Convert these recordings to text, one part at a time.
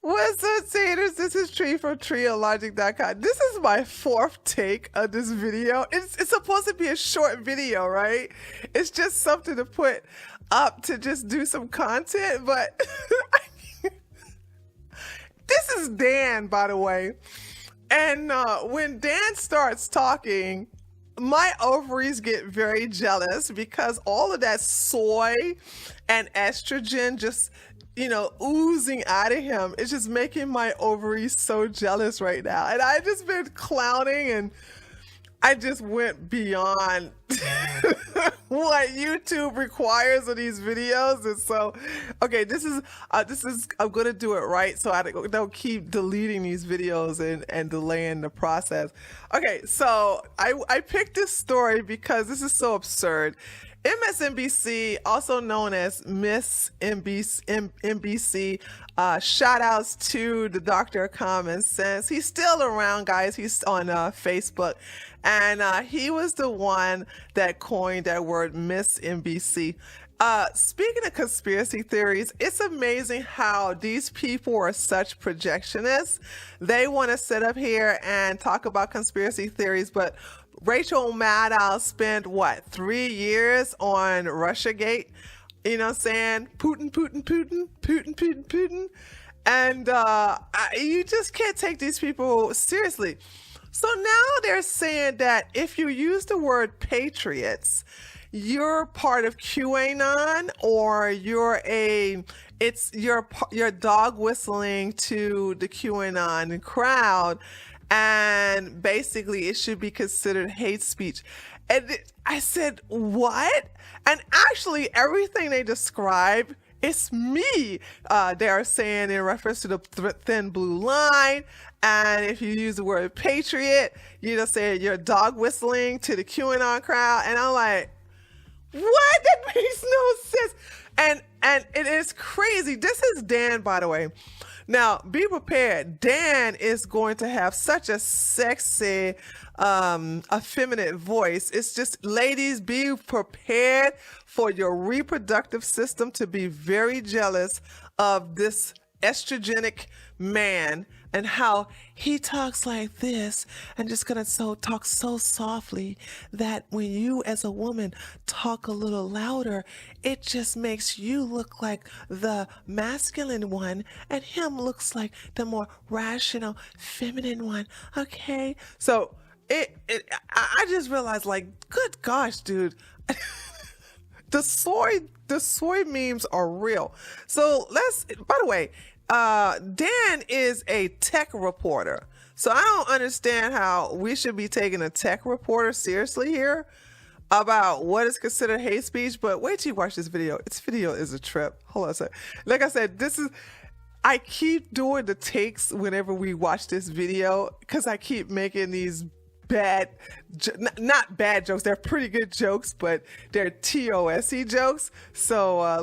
What's up, Taters? This is Tree from TreeOfLogic.com. This is my fourth take of this video. It's supposed to be a short video, right? It's just something to put up to just do some content, but this is Dan, by the way. And when Dan starts talking, my ovaries get very jealous because all of that soy and estrogen just, oozing out of him. It's just making my ovaries so jealous right now. And I just been clowning, and I just went beyond what YouTube requires of these videos. And so, okay, this is I'm gonna do it right so I don't keep deleting these videos and delaying the process. Okay, so I picked this story because this is so absurd. MSNBC, also known as Miss NBC, shout outs to the Doctor of Common Sense. He's still around, guys. He's on Facebook. And he was the one that coined that word Miss NBC. Speaking of conspiracy theories, it's amazing how these people are such projectionists. They want to sit up here and talk about conspiracy theories, but Rachel Maddow spent, 3 years on Russiagate? You know what I'm saying? Putin. And you just can't take these people seriously. So now they're saying that if you use the word Patriots, you're part of QAnon, or you're dog whistling to the QAnon crowd, and basically it should be considered hate speech. And I said, what? And actually everything they describe, it's me. They are saying in reference to the thin blue line. And if you use the word patriot, you just say you're dog whistling to the QAnon crowd. And I'm like, what? That makes no sense. And it is crazy. This is Dan, by the way. Now, be prepared. Dan is going to have such a sexy, effeminate voice. It's just, ladies, be prepared for your reproductive system to be very jealous of this estrogenic man and how he talks like this, and just gonna talk so softly that when you as a woman talk a little louder, it just makes you look like the masculine one and him looks like the more rational feminine one. Okay, so I just realized, like, good gosh, dude. The soy memes are real. So by the way, Dan is a tech reporter. So I don't understand how we should be taking a tech reporter seriously here about what is considered hate speech. But wait till you watch this video. This video is a trip. Hold on a second. Like I said, I keep doing the takes whenever we watch this video because I keep making these not bad jokes. They're pretty good jokes, but they're TOSE jokes. So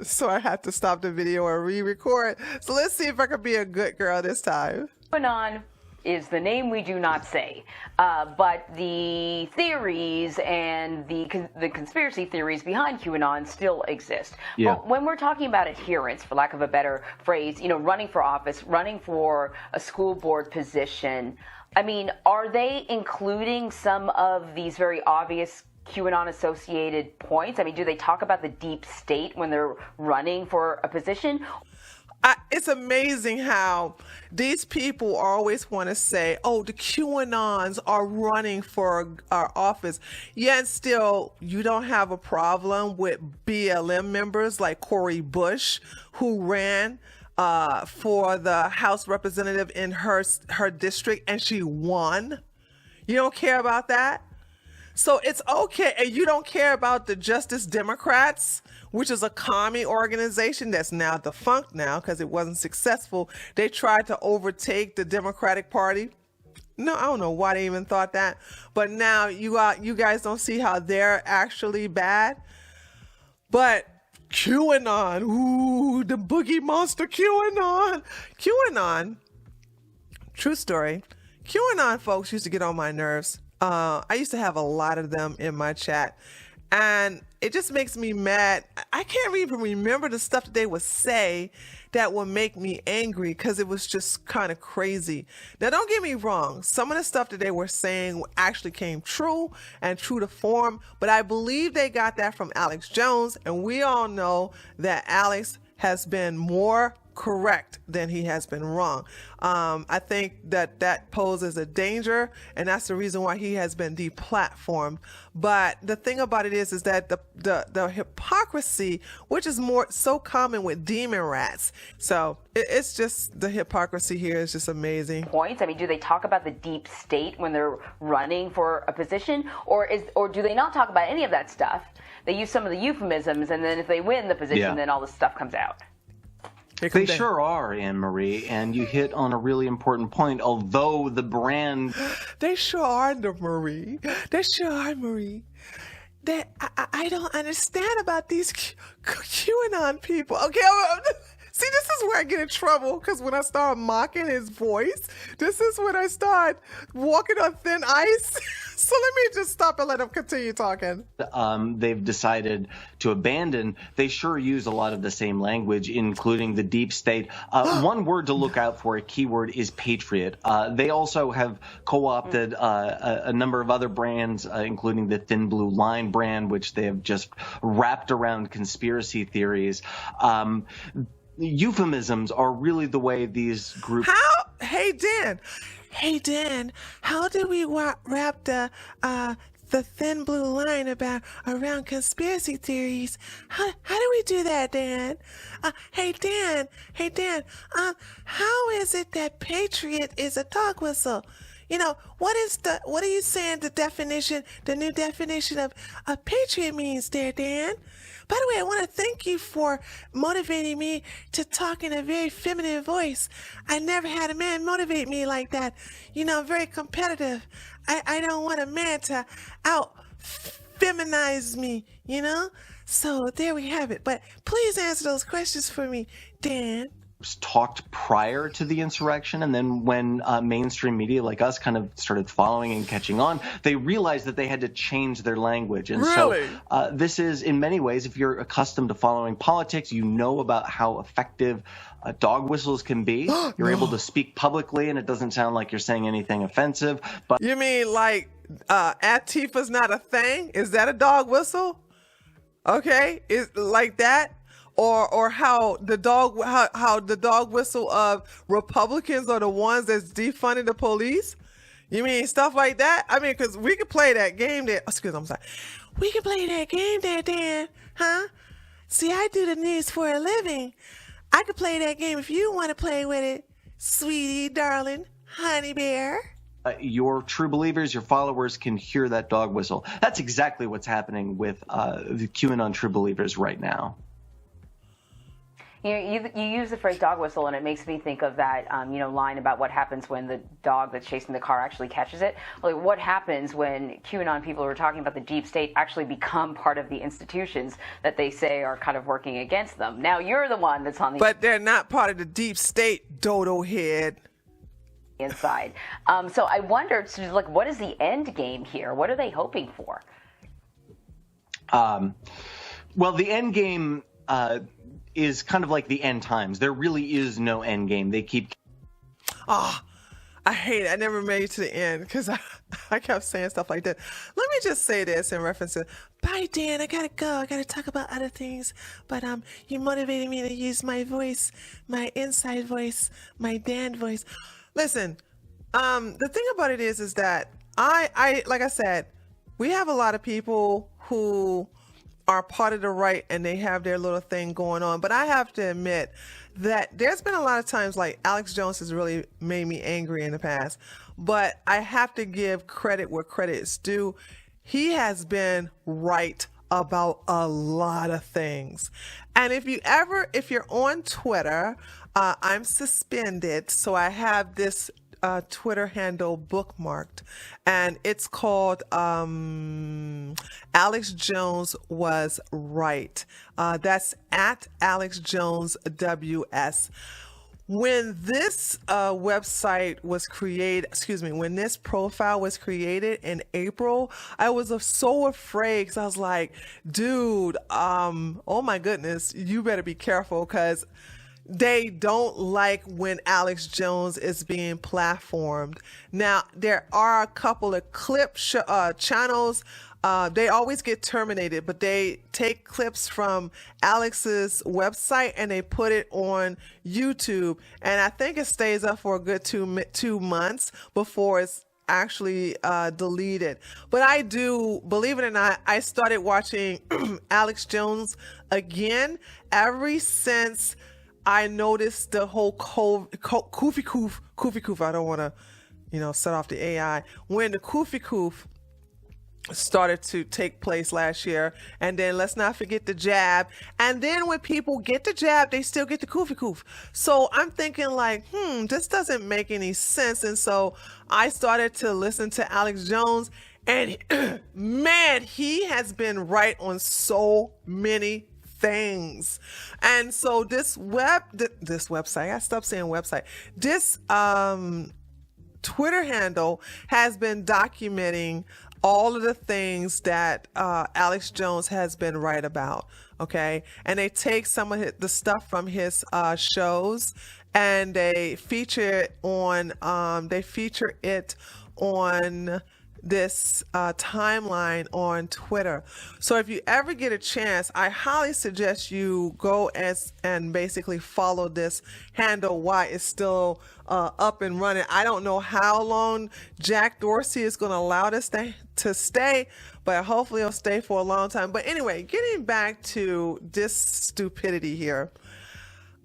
so I have to stop the video and re-record. So let's see if I can be a good girl this time. QAnon is the name we do not say, but the theories and the conspiracy theories behind QAnon still exist. Yeah. Well, when we're talking about adherence, for lack of a better phrase, running for office, running for a school board position, I mean, are they including some of these very obvious QAnon-associated points? I mean, do they talk about the deep state when they're running for a position? It's amazing how these people always want to say, oh, the QAnons are running for our office. Yet still, you don't have a problem with BLM members like Cori Bush, who ran for the House representative in her district, and she won. You don't care about that? So it's okay. And you don't care about the Justice Democrats, which is a commie organization that's now defunct now because it wasn't successful. They tried to overtake the Democratic Party. No, I don't know why they even thought that. But now you guys don't see how they're actually bad. But QAnon, ooh, the boogie monster QAnon. QAnon, true story. QAnon folks used to get on my nerves. I used to have a lot of them in my chat. And it just makes me mad. I can't even remember the stuff that they would say that would make me angry because it was just kind of crazy. Now, don't get me wrong. Some of the stuff that they were saying actually came true and true to form, but I believe they got that from Alex Jones, and we all know that Alex has been more correct than he has been wrong. I think that poses a danger, and that's the reason why he has been deplatformed. But the thing about it is that the hypocrisy, which is more so common with demon rats. So it's just the hypocrisy here is just amazing. Points. I mean, do they talk about the deep state when they're running for a position, or do they not talk about any of that stuff? They use some of the euphemisms, and then if they win the position, then all this stuff comes out. They sure are, Anne-Marie, and you hit on a really important point. Although the brand... They sure are, Marie. They sure are, Marie. I don't understand about these QAnon people. Okay, see, this is where I get in trouble, because when I start mocking his voice, this is when I start walking on thin ice. So let me just stop and let him continue talking. They've decided to abandon. They sure use a lot of the same language, including the deep state. One word to look out for, a keyword, is patriot. They also have co-opted a number of other brands, including the Thin Blue Line brand, which they have just wrapped around conspiracy theories. Euphemisms are really the way these groups... Hey Dan, how do we wrap the Thin Blue Line around conspiracy theories? How do we do that, Dan? Hey Dan, how is it that patriot is a dog whistle? You know, what are you saying the new definition of a patriot means there, Dan? By the way, I want to thank you for motivating me to talk in a very feminine voice. I never had a man motivate me like that. You know, I'm very competitive. I don't want a man to out-feminize me, you know? So there we have it. But please answer those questions for me, Dan. Talked prior to the insurrection, and then when mainstream media like us kind of started following and catching on, they realized that they had to change their language. And really? So this is, in many ways, if you're accustomed to following politics, you know about how effective dog whistles can be. You're able to speak publicly, and it doesn't sound like you're saying anything offensive. But you mean like Antifa's not a thing? Is that a dog whistle? Okay, is like that? Or how the dog whistle of Republicans are the ones that's defunding the police? You mean stuff like that? I mean, because we could play that game there. Excuse me, I'm sorry. We could play that game there, Dan. Huh? See, I do the news for a living. I could play that game if you want to play with it, sweetie, darling, honey bear. Your true believers, your followers can hear that dog whistle. That's exactly what's happening with the QAnon true believers right now. You use the phrase dog whistle, and it makes me think of that line about what happens when the dog that's chasing the car actually catches it. Like, what happens when QAnon people who are talking about the deep state actually become part of the institutions that they say are kind of working against them? Now you're the one that's on the... But they're not part of the deep state, dodo head. Inside. So I wondered, what is the end game here? What are they hoping for? Well, the end game... is kind of like the end times. There really is no end game. They keep... I hate it. I never made it to the end because I kept saying stuff like that. Let me just say this in reference to, bye, Dan, I gotta go. I gotta talk about other things. But you motivated me to use my voice, my inside voice, my Dan voice. Listen, the thing about it is that I like I said, we have a lot of people who are part of the right and they have their little thing going on. But I have to admit that there's been a lot of times like Alex Jones has really made me angry in the past. But I have to give credit where credit is due. He has been right about a lot of things. And if you're on Twitter, I'm suspended. So I have this Twitter handle bookmarked, and it's called Alex Jones Was Right. That's at Alex Jones WS. When this website was created, when this profile was created in April, I was so afraid because I was like, dude, oh my goodness, you better be careful because they don't like when Alex Jones is being platformed. Now, there are a couple of channels. They always get terminated, but they take clips from Alex's website and they put it on YouTube. And I think it stays up for a good 2 months before it's actually deleted. But I do, believe it or not, I started watching Alex Jones again ever since I noticed the whole Koofy Koof. I don't want to, set off the AI. When the Koofy Koof started to take place last year, and then let's not forget the jab, and then when people get the jab, they still get the Koofy Koof. So I'm thinking like, this doesn't make any sense. And so I started to listen to Alex Jones, and man, he has been right on so many things. And so this website, I stopped saying website, this Twitter handle has been documenting all of the things that Alex Jones has been right about. Okay. And they take some of the stuff from his shows and they feature it on this timeline on Twitter. So if you ever get a chance, I highly suggest you go and basically follow this handle while it's still up and running. I don't know how long Jack Dorsey is going to allow this to stay, but hopefully it'll stay for a long time. But anyway, getting back to this stupidity here,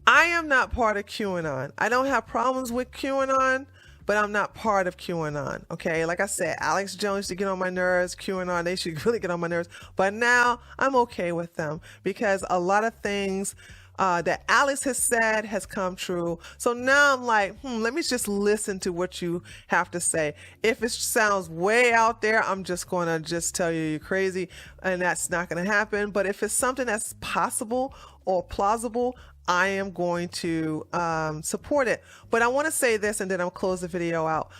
I am not part of QAnon. I don't have problems with QAnon, but I'm not part of QAnon, okay? Like I said, Alex Jones used to get on my nerves. QAnon, they should really get on my nerves. But now I'm okay with them because a lot of things that Alex has said has come true. So now I'm like, let me just listen to what you have to say. If it sounds way out there, I'm just going to just tell you you're crazy, and that's not going to happen. But if it's something that's possible or plausible, I am going to support it. But I want to say this, and then I'll close the video out.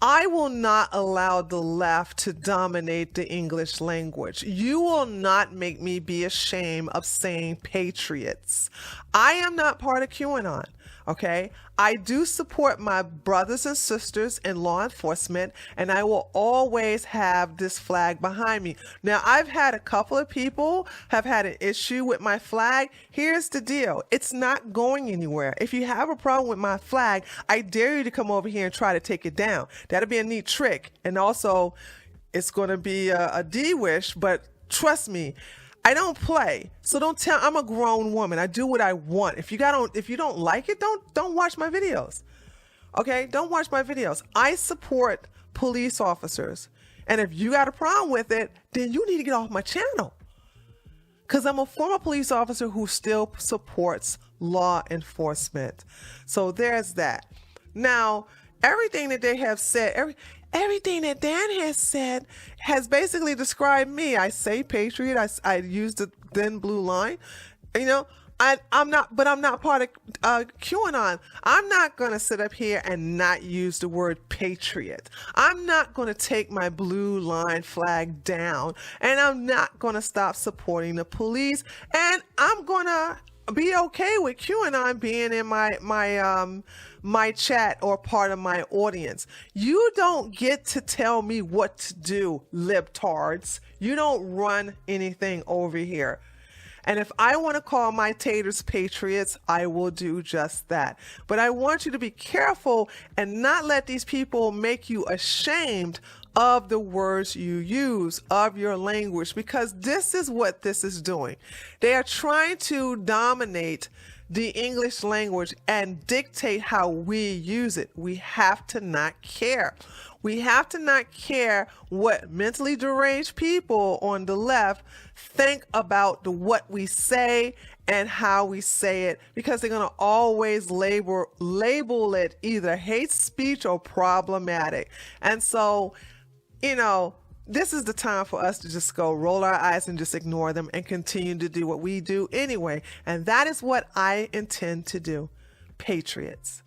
I will not allow the left to dominate the English language. You will not make me be ashamed of saying patriots. I am not part of QAnon. Okay, I do support my brothers and sisters in law enforcement, and I will always have this flag behind me. Now, I've had a couple of people have had an issue with my flag. Here's the deal. It's not going anywhere. If you have a problem with my flag, I dare you to come over here and try to take it down. That'll be a neat trick. And also, it's going to be a D-wish, but trust me, I don't play. So don't tell, I'm a grown woman. I do what I want. If you don't like it, don't watch my videos. Okay? Don't watch my videos. I support police officers. And if you got a problem with it, then you need to get off my channel. Because I'm a former police officer who still supports law enforcement. So there's that. Now, everything that they have said, everything that Dan has said has basically described me. I say patriot. I use the thin blue line. I'm not part of QAnon. I'm not going to sit up here and not use the word patriot. I'm not going to take my blue line flag down, and I'm not going to stop supporting the police, and I'm going to be okay with QAnon being in my chat or part of my audience. You don't get to tell me what to do, libtards. You don't run anything over here. And if I want to call my taters patriots, I will do just that. But I want you to be careful and not let these people make you ashamed of the words you use, of your language, because this is what this is doing. They are trying to dominate the English language and dictate how we use it. We have to not care. We have to not care what mentally deranged people on the left think about what we say and how we say it, because they're going to always label it either hate speech or problematic. And so, this is the time for us to just go roll our eyes and just ignore them and continue to do what we do anyway. And that is what I intend to do. Patriots.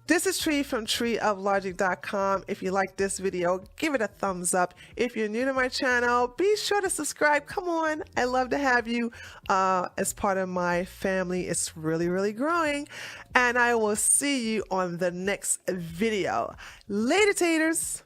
This is Tree from treeoflogic.com. If you like this video, give it a thumbs up. If you're new to my channel, be sure to subscribe. Come on. I love to have you as part of my family. It's really, really growing. And I will see you on the next video. Later, taters.